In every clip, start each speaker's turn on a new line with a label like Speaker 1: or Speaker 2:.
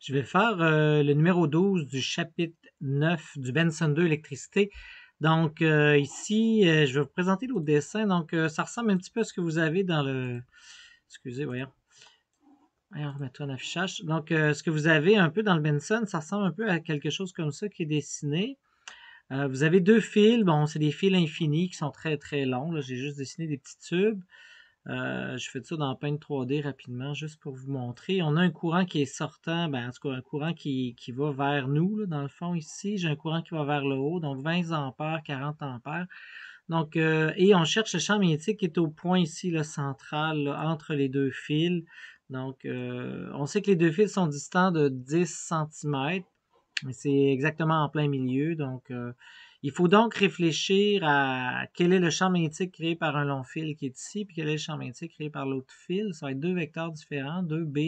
Speaker 1: Je vais faire le numéro 12 du chapitre 9 du Benson 2 électricité. Donc ici, je vais vous présenter l'autre dessin. Donc ça ressemble un petit peu à ce que vous avez dans le... Excusez, voyons. Voyons, remettre un affichage. Donc ce que vous avez un peu dans le Benson, ça ressemble un peu à quelque chose comme ça qui est dessiné. Vous avez deux fils. Bon, c'est des fils infinis qui sont très très longs. J'ai juste dessiné des petits tubes. Je fais ça dans Paint 3D rapidement, juste pour vous montrer. On a un courant qui est sortant, ben, en tout cas un courant qui va vers nous, là, dans le fond ici. J'ai un courant qui va vers le haut, donc 20 ampères, 40 ampères. Donc, et on cherche le champ magnétique qui est au point ici, là, central, là, entre les deux fils. Donc, on sait que les deux fils sont distants de 10 cm, mais c'est exactement en plein milieu. Donc, il faut donc réfléchir à quel est le champ magnétique créé par un long fil qui est ici, puis quel est le champ magnétique créé par l'autre fil. Ça va être deux vecteurs différents, deux B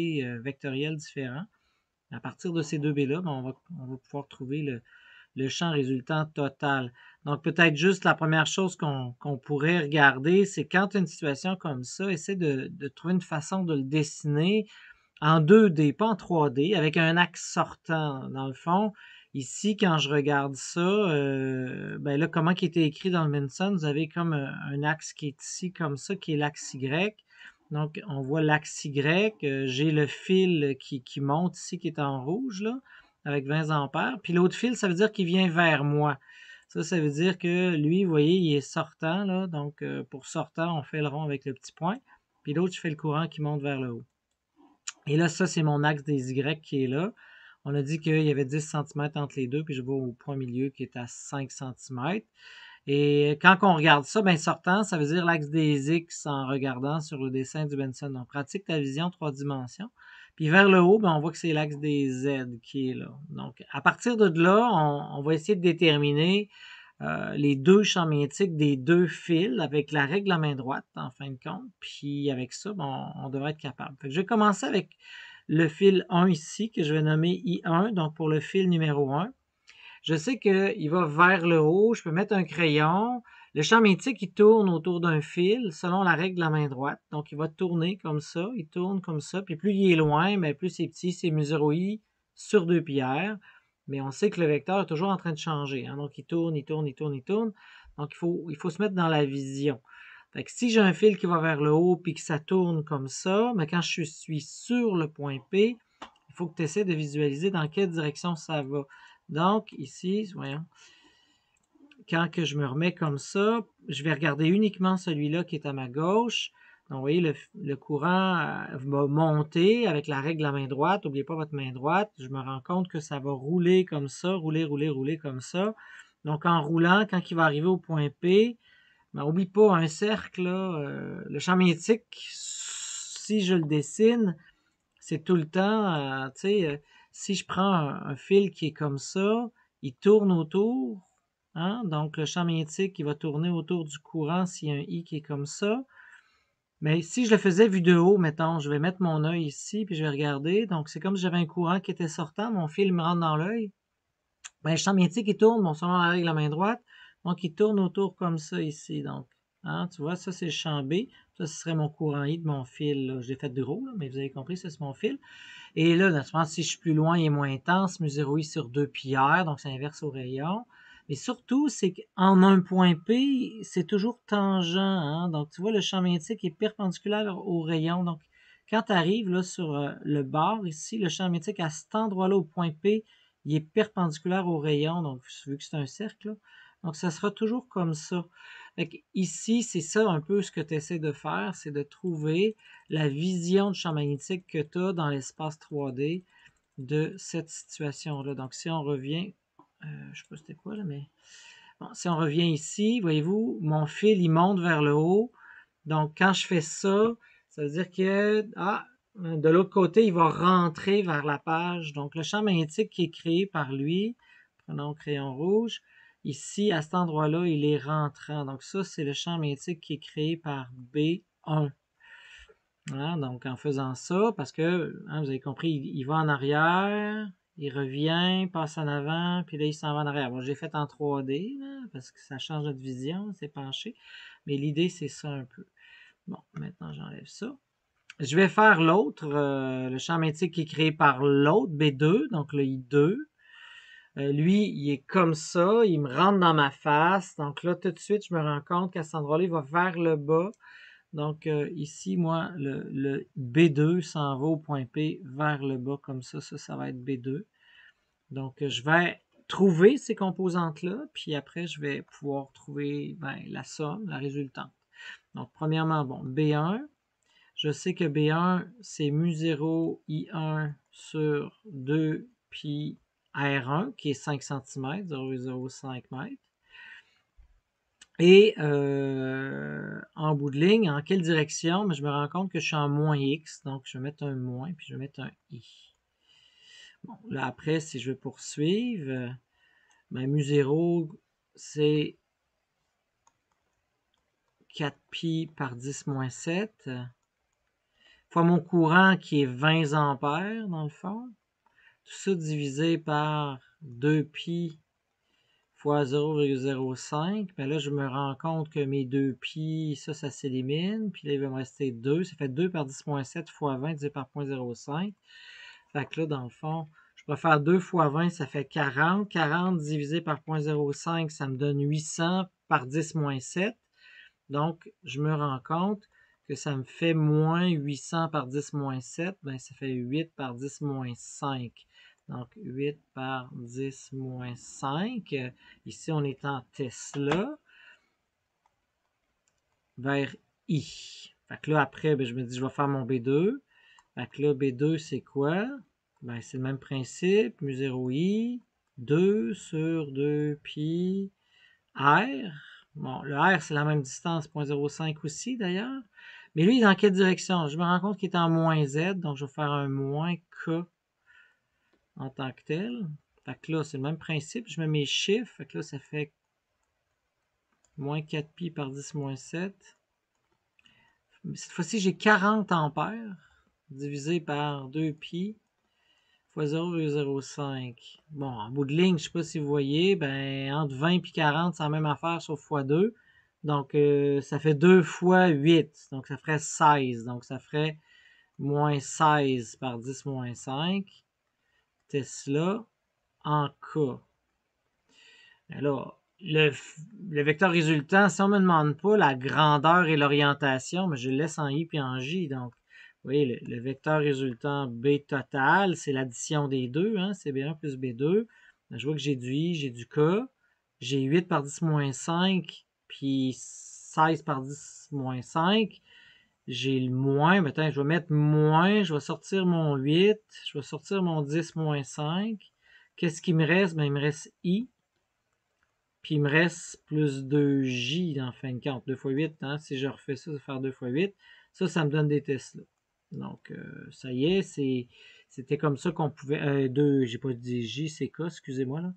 Speaker 1: vectoriels différents. À partir de ces deux B-là, ben, on va pouvoir trouver le champ résultant total. Donc, peut-être juste la première chose qu'on pourrait regarder, c'est quand tu as une situation comme ça, essaie de trouver une façon de le dessiner en 2D, pas en 3D, avec un axe sortant. Dans le fond, ici, quand je regarde ça, ben là, comment qui était écrit dans le Benson, vous avez comme un axe qui est ici, comme ça, qui est l'axe Y. Donc, on voit l'axe Y. J'ai le fil qui monte ici, qui est en rouge, là, avec 20 ampères. Puis l'autre fil, ça veut dire qu'il vient vers moi. Ça veut dire que lui, vous voyez, il est sortant, là. Donc, pour sortant, on fait le rond avec le petit point. Puis l'autre, je fais le courant qui monte vers le haut. Et là, ça, c'est mon axe des Y qui est là. On a dit qu'il y avait 10 cm entre les deux, puis je vais au point milieu qui est à 5 cm. Et quand on regarde ça, ben sortant, ça veut dire l'axe des X en regardant sur le dessin du Benson. Donc, pratique ta vision 3 dimensions. Puis vers le haut, ben, on voit que c'est l'axe des Z qui est là. Donc, à partir de là, on va essayer de déterminer les deux champs magnétiques des deux fils avec la règle à main droite, en fin de compte. Puis avec ça, bon, on devrait être capable. Fait que je vais commencer avec le fil 1 ici, que je vais nommer I1, donc pour le fil numéro 1. Je sais qu'il va vers le haut, je peux mettre un crayon. Le champ magnétique, il tourne autour d'un fil selon la règle de la main droite. Donc, il va tourner comme ça, il tourne comme ça. Puis plus il est loin, mais plus c'est petit, c'est mesure I sur 2 pi/r. Mais on sait que le vecteur est toujours en train de changer. Hein? Donc, il tourne, il tourne, il tourne, il tourne. Donc, il faut se mettre dans la vision. Fait que si j'ai un fil qui va vers le haut puis que ça tourne comme ça, mais quand je suis sur le point P, il faut que tu essaies de visualiser dans quelle direction ça va. Donc, ici, voyons, quand que je me remets comme ça, je vais regarder uniquement celui-là qui est à ma gauche. Donc, vous voyez, le courant va monter avec la règle de la main droite. N'oubliez pas votre main droite. Je me rends compte que ça va rouler comme ça, rouler, rouler, rouler comme ça. Donc, en roulant, quand il va arriver au point P, ben, n'oublie pas un cercle, là, le champ magnétique, si je le dessine, c'est tout le temps, tu sais, si je prends un fil qui est comme ça, il tourne autour, hein, donc le champ magnétique, il va tourner autour du courant s'il y a un I qui est comme ça. Mais si je le faisais vu de haut, mettons, je vais mettre mon œil ici, puis je vais regarder. Donc, c'est comme si j'avais un courant qui était sortant, mon fil me rentre dans l'œil. Ben, le champ magnétique, il tourne, bon, selon la règle de la main droite. Donc, il tourne autour comme ça ici. Donc, hein, tu vois, ça, c'est le champ B. Ça, ce serait mon courant I de mon fil, là. Je l'ai fait de gros, là, mais vous avez compris, ça, c'est mon fil. Et là, naturellement, si je suis plus loin, il est moins intense, mu 0i sur 2 pi/r, donc c'est inverse au rayon. Mais surtout, c'est qu'en un point P, c'est toujours tangent. Hein? Donc, tu vois, le champ magnétique est perpendiculaire au rayon. Donc, quand tu arrives là, sur le bord ici, le champ magnétique à cet endroit-là, au point P, il est perpendiculaire au rayon. Donc, vu que c'est un cercle, là, donc ça sera toujours comme ça. Fait ici, c'est ça un peu ce que tu essaies de faire, c'est de trouver la vision du champ magnétique que tu as dans l'espace 3D de cette situation-là. Donc, si on revient, je ne sais pas c'était quoi là, mais bon, si on revient ici, voyez-vous, mon fil, il monte vers le haut. Donc, quand je fais ça, ça veut dire que, de l'autre côté, il va rentrer vers la page. Donc, le champ magnétique qui est créé par lui, prenons le crayon rouge, ici, à cet endroit-là, il est rentrant. Donc, ça, c'est le champ magnétique qui est créé par B1. Hein, donc, en faisant ça, parce que, hein, vous avez compris, il va en arrière, il revient, passe en avant, puis là, il s'en va en arrière. Bon, j'ai fait en 3D, là, parce que ça change notre vision, c'est penché. Mais l'idée, c'est ça un peu. Bon, maintenant, j'enlève ça. Je vais faire l'autre, le champ magnétique qui est créé par l'autre, B2, donc le I2. Lui, il est comme ça, il me rentre dans ma face. Donc là, tout de suite, je me rends compte qu'à cet endroit-là, il va vers le bas. Donc ici, moi, le B2 s'en va au point P vers le bas comme ça. Ça va être B2. Donc, je vais trouver ces composantes-là, puis après, je vais pouvoir trouver la somme, la résultante. Donc, premièrement, bon, B1, je sais que B1, c'est mu0 I1 sur 2 pi R1, qui est 5 cm, 0,05 m. Et en bout de ligne, en quelle direction? Mais je me rends compte que je suis en moins X, donc je vais mettre un moins, puis je vais mettre un I. Bon, là après, si je veux poursuivre, mu0, c'est 4 pi par 10 moins 7, fois mon courant qui est 20 ampères dans le fond. Tout ça divisé par 2 pi fois 0,05. Ben là, je me rends compte que mes 2 pi, ça s'élimine. Puis là, il va me rester 2. Ça fait 2 par 10 moins 7 fois 20 divisé par 0,05. Fait que là, dans le fond, je peux faire 2 fois 20, ça fait 40. 40 divisé par 0,05, ça me donne 800 par 10 moins 7. Donc, je me rends compte que ça me fait moins 800 par 10 moins 7. Ben, ça fait 8 par 10 moins 5. Donc, 8 par 10 moins 5. Ici, on est en Tesla vers I. Fait que là, après, ben, je me dis, je vais faire mon B2. Fait que là, B2, c'est quoi? Ben, c'est le même principe. mu0i, 2 sur 2 pi R. Bon, le R, c'est la même distance, 0,05 aussi d'ailleurs. Mais lui, il est dans quelle direction? Je me rends compte qu'il est en moins Z, donc je vais faire un moins K en tant que tel. Fait que là, c'est le même principe. Je mets mes chiffres. Fait que là, ça fait moins 4 pi par 10 moins 7. Cette fois-ci, j'ai 40 ampères divisé par 2 pi fois 0,05. Bon, en bout de ligne, je ne sais pas si vous voyez, ben, entre 20 et 40, c'est la même affaire sauf fois 2. Donc, ça fait 2 fois 8. Donc, ça ferait 16. Donc, ça ferait moins 16 par 10 moins 5. Tesla en K. Alors, le vecteur résultant, si on ne me demande pas la grandeur et l'orientation, mais je le laisse en I puis en J. Donc, vous voyez, le vecteur résultant B total, c'est l'addition des deux, hein, c'est B1 plus B2. Je vois que j'ai du I, j'ai du K. J'ai 8 par 10 moins 5, puis 16 par 10 moins 5. J'ai le moins. Maintenant, je vais mettre moins, je vais sortir mon 8, je vais sortir mon 10 moins 5. Qu'est-ce qui me reste? Ben, il me reste I. Puis il me reste plus 2J en fin de compte. 2 fois 8, hein? Si je refais ça, ça va faire 2 fois 8. Ça me donne des Tesla. Donc, ça y est, c'était comme ça qu'on pouvait... j'ai pas dit J, c'est K, excusez-moi, là.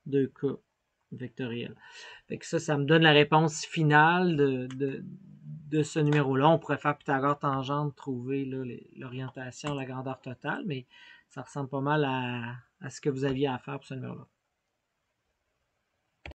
Speaker 1: 2K vectoriel. Fait que ça me donne la réponse finale de ce numéro-là. On pourrait faire Pythagore tangente, trouver l'orientation, la grandeur totale, mais ça ressemble pas mal à ce que vous aviez à faire pour ce numéro-là.